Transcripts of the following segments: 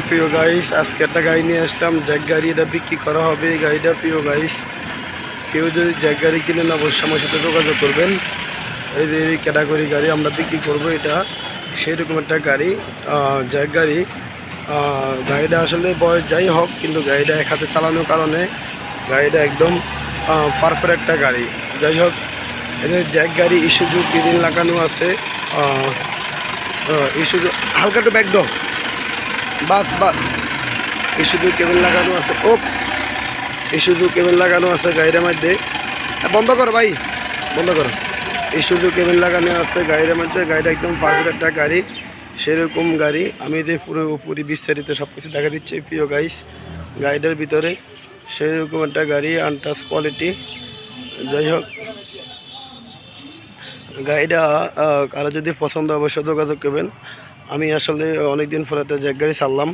প্রিয় গাইস, আজকে একটা গাড়ি নিয়ে আসলাম জ্যাক গাড়ি। এটা বিক্রি করা হবে এই গাড়িটা। প্রিয় গাইস, কেউ যদি জ্যাক গাড়ি কিনেন অবশ্যই আমার সাথে যোগাযোগ করবেন। এই যে এই ক্যাটাগরি গাড়ি আমরা বিক্রি করব। এটা সেরকম একটা গাড়ি, জ্যাক গাড়ি। গাড়িটা আসলে বয়স যাই হোক, কিন্তু গাড়িটা এক হাতে চালানোর কারণে গাড়িটা একদম পারফেক্ট একটা গাড়ি। যাই হোক, এটা জ্যাক গাড়ি, ইস্যুজু কেবিন লাগানো আছে। ইস্যুজু হালকা একটু ব্যাগ দাও, বাস বাস। ইস্যুজু কেবিন লাগানো আছে। ইস্যুজু কেবিন লাগানো আছে গাড়ির মধ্যে। বন্ধ করো ভাই, বন্ধ করো। ইস্যুজু কেবিন লাগানো আছে গাড়ির মধ্যে। গাড়িটা একদম পারফেক্ট একটা গাড়ি, সেরকম গাড়ি। আমি যে পুরোপুরি বিস্তারিত সব কিছু দেখা দিচ্ছি প্রিয় গাইস। গাড়িটার ভিতরে সেরকম একটা গাড়ি, আনটাচ কোয়ালিটি। যাই হোক, গাড়িটা কারো যদি পছন্দ অবশ্যই যোগাযোগ করবেন। আমি আসলে অনেক দিন পরে একটা জ্যাক গাড়ি চাললাম।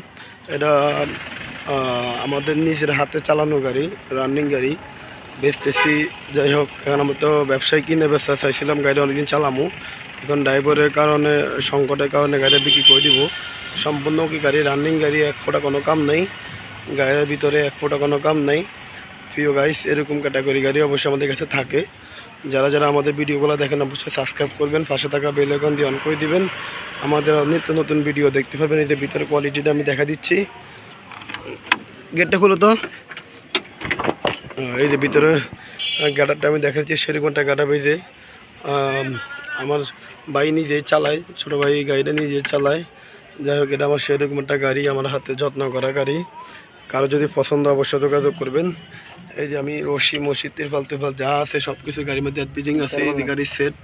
এটা আমাদের নিজের হাতে চালানো গাড়ি, রানিং গাড়ি বেচতেছি। যাই হোক, এখন আমি তো ব্যবসায় কিনে বেচতে চাইছিলাম গাড়িটা, অনেকদিন চালামো। এখন ড্রাইভারের কারণে, সংকটের কারণে গাড়িটা বিক্রি করে দিব। সম্পূর্ণ কি গাড়ি রানিং গাড়ি, এক ফোঁটা কোনো কাম নেই গাড়ির ভিতরে, এক ফোঁটা কোনো কাম নেই। প্রিয় গাইস, এরকম ক্যাটাগরি গাড়ি অবশ্যই আমাদের কাছে থাকে। যারা যারা আমাদের ভিডিওগুলো দেখেন অবশ্যই সাবস্ক্রাইব করবেন, পাশে থাকা বেল আইকন দিয়ে অন করে দিবেন। আমাদের নিত্য নতুন ভিডিও দেখতে পারবেন। এই যে ভিতরে কোয়ালিটিটা আমি দেখা দিচ্ছি। গেটটা খুলো তো। এই যে ভিতরে গাটারটা আমি দেখা দিচ্ছি, সেরকম একটা গাটা পেয়েছে। আমার ভাই নিজেই চালায়, ছোটো ভাই এই গাড়িটা নিজেই চালায়। যাই হোক, এটা আমার সেরকম একটা গাড়ি, আমার হাতে যত্ন করা গাড়ি। কারো যদি পছন্দ অবশ্যই যোগাযোগ করবেন। এই যে আমি রশি মশি তিরপাল যা আছে সব কিছু গাড়ির মধ্যে পিজিং আছে। এই যে গাড়ির সেট,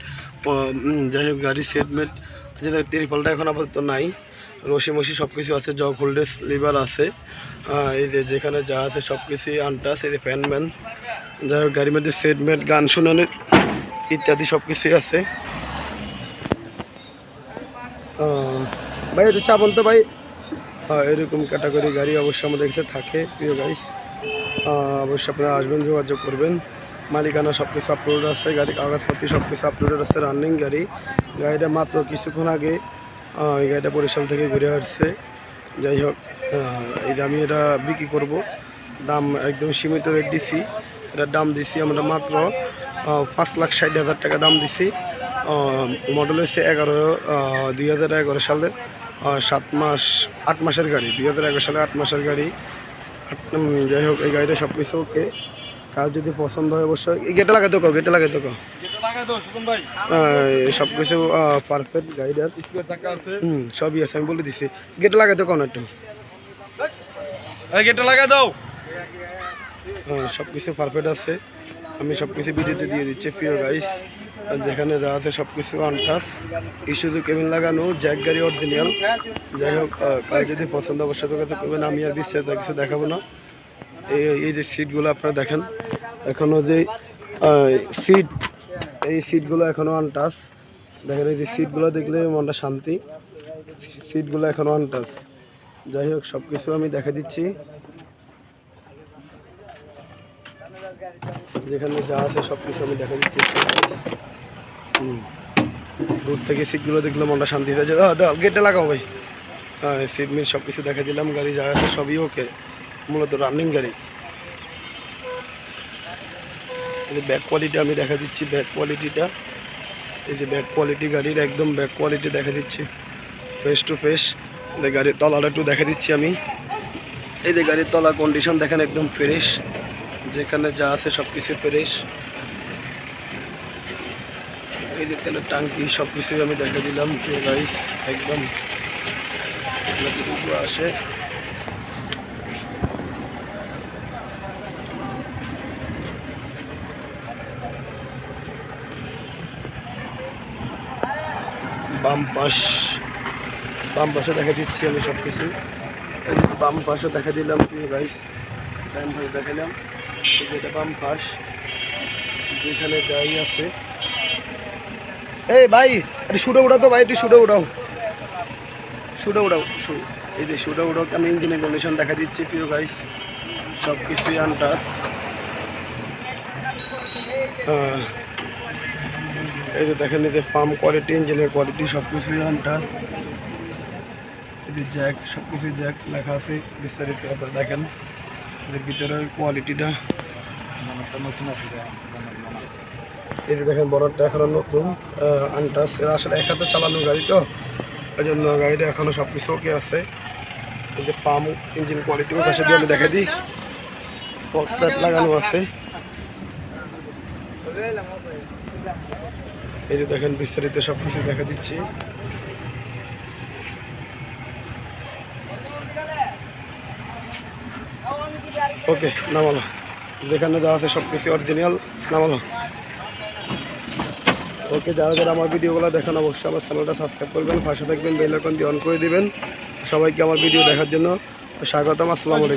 যাই হোক গাড়ির সেট মেট। যেটা তিরপালটা এখন আপাতত নাই, রশি মশি সব কিছু আছে, জগ হোল্ডেস লিভার আছে। এই যে যেখানে যা আছে সব কিছুই আনটাস। এই যে ফ্যানম্যান। যাই হোক, গাড়ির মধ্যে সেট মেট, গান শোনানোর ইত্যাদি সব কিছুই আছে। ভাই একটু চা বলতো ভাই। এরকম ক্যাটাগরি গাড়ি অবশ্যই আমাদের কাছে থাকে প্রিয় গাইস। অবশ্যই আপনারা আসবেন, যোগাযোগ করবেন। মালিকানা সব কিছু আপলোড আছে, গাড়ি কাগজপত্র সব কিছু আপলোডেড আছে। রানিং গাড়ি। গাড়িটা মাত্র কিছুক্ষণ আগে এই গাড়িটা বরিশাল থেকে ঘুরে আসছে। যাই হোক, এই যে আমি এটা বিক্রি করব। দাম একদম সীমিত রেট দিছি। এটার দাম দিছি আমরা মাত্র 5,60,000 টাকা দাম দিছি। মডেল হচ্ছে 2011 সালের 8 মাসের গাড়ি। 2011 সালে 8 মাসের গাড়ি। যাই হোক, এই গাড়িটা সব কিছু ওকে। কার যদি পছন্দ হয় অবশ্যই এই গেটে লাগাই দেবো, গেটে লাগাই দেবো। সব কিছু পারফেক্ট গাড়িটার, সবই আছে, আমি বলে দিচ্ছি। গেটে লাগাই দেবো একটু, গেটে লাগাই দাও। সব কিছু পারফেক্ট আছে। আমি সব কিছু ভিডিওতে দিয়ে দিচ্ছি প্রিয় গাইস। যেখানে যা আছে সব কিছু আনটাস। ইস্যুজু কেবিন লাগানো, জ্যাক গাড়ি অরিজিনাল। যাই হোক, কার যদি পছন্দ অবশ্যই যোগাযোগ করবেন। আমি আর বিস্তারিত কিছু দেখাবো না। এই যে সিটগুলো আপনারা দেখেন, এখনও যে সিট, এই সিটগুলো এখনও আনটাস। দেখেন এই যে সিটগুলো দেখলে মনটা শান্তি। সিটগুলো এখনও আনটাস। যাই হোক, সব কিছু আমি দেখা দিচ্ছি। যেখানে যা আছে সব কিছু আমি দেখা দিচ্ছি। দূর থেকে সিটগুলো দেখলে মনটা শান্তি হয়ে যায়। গেটে লাগাও ভাই। সিট মিট সব কিছু দেখা দিলাম। গাড়ি যা আছে সবই ওকে, মূলত রানিং গাড়ি। এই ব্যাক কোয়ালিটি আমি দেখা দিচ্ছি, ব্যাক কোয়ালিটিটা। এই যে ব্যাক কোয়ালিটি গাড়ির, একদম ব্যাক কোয়ালিটি দেখা দিচ্ছি ফেস টু ফেস। গাড়ির তলাটা একটু দেখা দিচ্ছি আমি। এই যে গাড়ির তলা কন্ডিশন দেখেন, একদম ফ্রেশ। যেখানে যা আছে সব কিছু ফ্রেশ। এই যে তেলের টাঙ্কি সব কিছুই আমি দেখা দিলাম গাইস। একদম আসে। বাম পাশে দেখা দিচ্ছি আমি সব কিছু। বাম পাশে দেখা দিলাম গাইস, ডান পাশে দেখালাম। এটা বাম পাশ, যেখানে যাই আছে। এই ভাই একটু শুটে উঠাও তো ভাই, একটু শুটে উঠাও, শুটে উঠাও। এই যে শুটে উঠাও। আমি ইঞ্জিনের কন্ডিশন দেখা দিচ্ছি প্রিয় গাইস, সব কিছুই আনটাস। এই যে দেখেন, এই যে পাম্প কোয়ালিটি, ইঞ্জিনের কোয়ালিটি সব কিছুই আনটাস। এদের জ্যাক সব কিছু জ্যাক লেখা আছে বিস্তারিত আপনারা দেখেন। এর ভিতরের কোয়ালিটিটা নতুন আছে। এই যে দেখেন বড়টা এখনো নতুন আনটাস, এর আসলে এক হাতে চালানো গাড়ি তো ওই জন্য গাড়িটা এখনো সব কিছু ওকে আছে। এই যে পাম্প ইঞ্জিন কোয়ালিটি পাশে দিয়ে আমি দেখা দিই, বক্স লাইট লাগানো আছে। এই যে দেখেন বিস্তারিত সব কিছু দেখা দিচ্ছি। ওকে নামালো, যেখানে দেওয়া আছে সব কিছু অরিজিনাল, নামালো। ওকে, যারা যারা আমার ভিডিওগুলো দেখেন অবশ্যই আমার চ্যানেলটা সাবস্ক্রাইব করবেন, পাশে থাকবেন, বেল আইকন দিয়ে অন করে দিবেন। সবাইকে আমার ভিডিও দেখার জন্য স্বাগতম। আসসালামু আলাইকুম।